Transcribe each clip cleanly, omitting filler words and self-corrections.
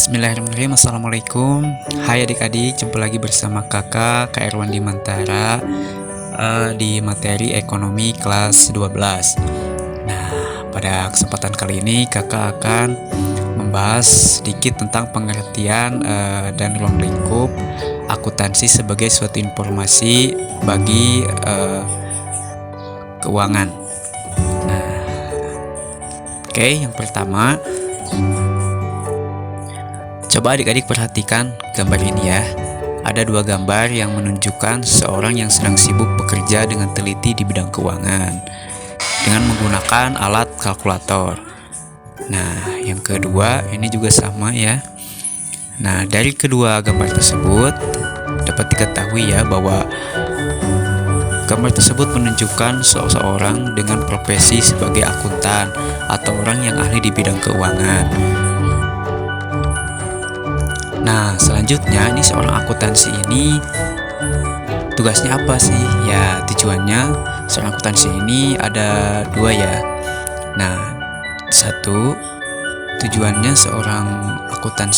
Bismillahirrahmanirrahim. Assalamualaikum. Hai adik-adik, jumpa lagi bersama kakak Kak Erwan Dimantara di materi ekonomi kelas 12. Nah, pada kesempatan kali ini kakak akan membahas sedikit tentang pengertian dan ruang lingkup akuntansi sebagai suatu informasi bagi keuangan. Nah, oke, yang pertama, coba adik-adik perhatikan gambar ini ya. Ada dua gambar yang menunjukkan seorang yang sedang sibuk bekerja dengan teliti di bidang keuangan dengan menggunakan alat kalkulator. Nah, yang kedua ini juga sama ya. Nah, dari kedua gambar tersebut dapat diketahui ya bahwa gambar tersebut menunjukkan seseorang dengan profesi sebagai akuntan atau orang yang ahli di bidang keuangan. Nah, selanjutnya ini seorang akuntansi ini tugasnya apa sih? Ya, tujuannya seorang akuntansi ini ada dua ya. Nah, satu, tujuannya seorang akuntan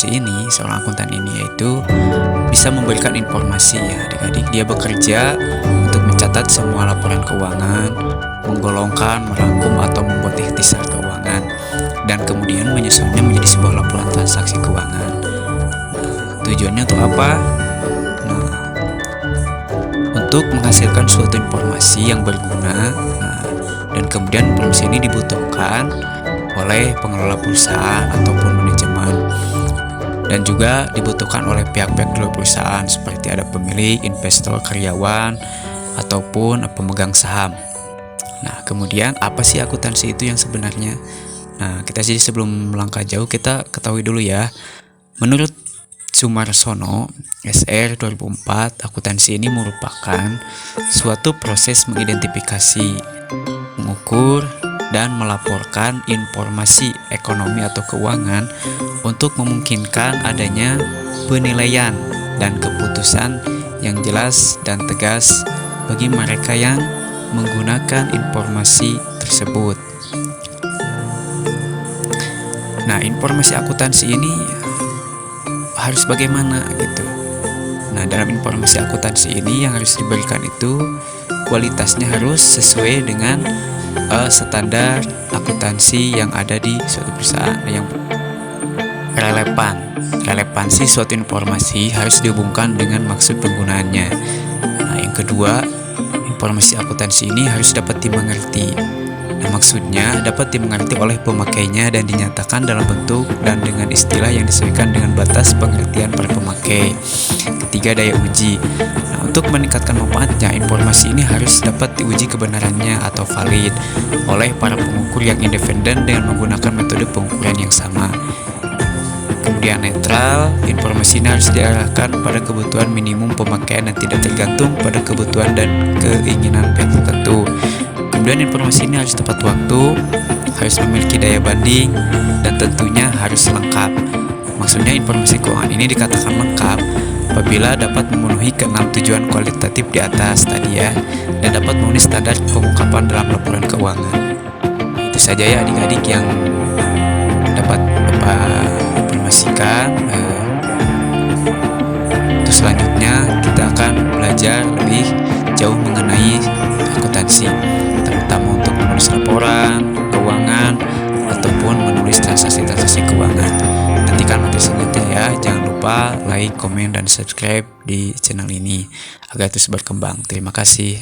ini yaitu bisa memberikan informasi ya adik-adik. Dia bekerja untuk mencatat semua laporan keuangan, menggolongkan, merangkum atau membuat ikhtisar keuangan, dan kemudian menyusunnya menjadi sebuah laporan transaksi keuangan. Tujuannya untuk apa? Nah, untuk menghasilkan suatu informasi yang berguna. Dan kemudian informasi ini dibutuhkan oleh pengelola perusahaan ataupun manajemen, dan juga dibutuhkan oleh pihak-pihak di luar perusahaan seperti ada pemilik, investor, karyawan, ataupun pemegang saham. Nah, kemudian apa sih akuntansi itu yang sebenarnya? Nah, kita jadi sebelum melangkah jauh kita ketahui dulu ya. Menurut Sumarsono, SR 2004, akuntansi ini merupakan suatu proses mengidentifikasi, mengukur, dan melaporkan informasi ekonomi atau keuangan untuk memungkinkan adanya penilaian dan keputusan yang jelas dan tegas bagi mereka yang menggunakan informasi tersebut. Nah, informasi akuntansi ini harus bagaimana gitu. Nah, dalam informasi akuntansi ini yang harus diberikan itu kualitasnya harus sesuai dengan standar akuntansi yang ada di suatu perusahaan. Yang relevansi suatu informasi harus dihubungkan dengan maksud penggunaannya. Nah, yang kedua, informasi akuntansi ini harus dapat dimengerti. Nah, maksudnya dapat dimengerti oleh pemakainya dan dinyatakan dalam bentuk dan dengan istilah yang disesuaikan dengan batas pengertian para pemakai. Ketiga, daya uji. Nah, untuk meningkatkan manfaatnya, informasi ini harus dapat diuji kebenarannya atau valid oleh para pengukur yang independen dengan menggunakan metode pengukuran yang sama. Kemudian netral, informasi ini harus diarahkan pada kebutuhan minimum pemakaian dan tidak tergantung pada kebutuhan dan keinginan pihak tertentu. Kemudian informasi ini harus tepat waktu, harus memiliki daya banding, dan tentunya harus lengkap. Maksudnya informasi keuangan ini dikatakan lengkap apabila dapat memenuhi keenam tujuan kualitatif di atas tadi ya, dan dapat memenuhi standar pengungkapan dalam laporan keuangan. Itu saja ya adik-adik yang dapat Bapak informasikan. Untuk selanjutnya kita akan belajar lebih jauh mengenai akuntansi, terutama untuk menulis laporan keuangan ataupun menulis transaksi-transaksi keuangan. Nantikan materi selanjutnya ya. Jangan lupa like, komen, dan subscribe di channel ini agar terus berkembang. Terima kasih.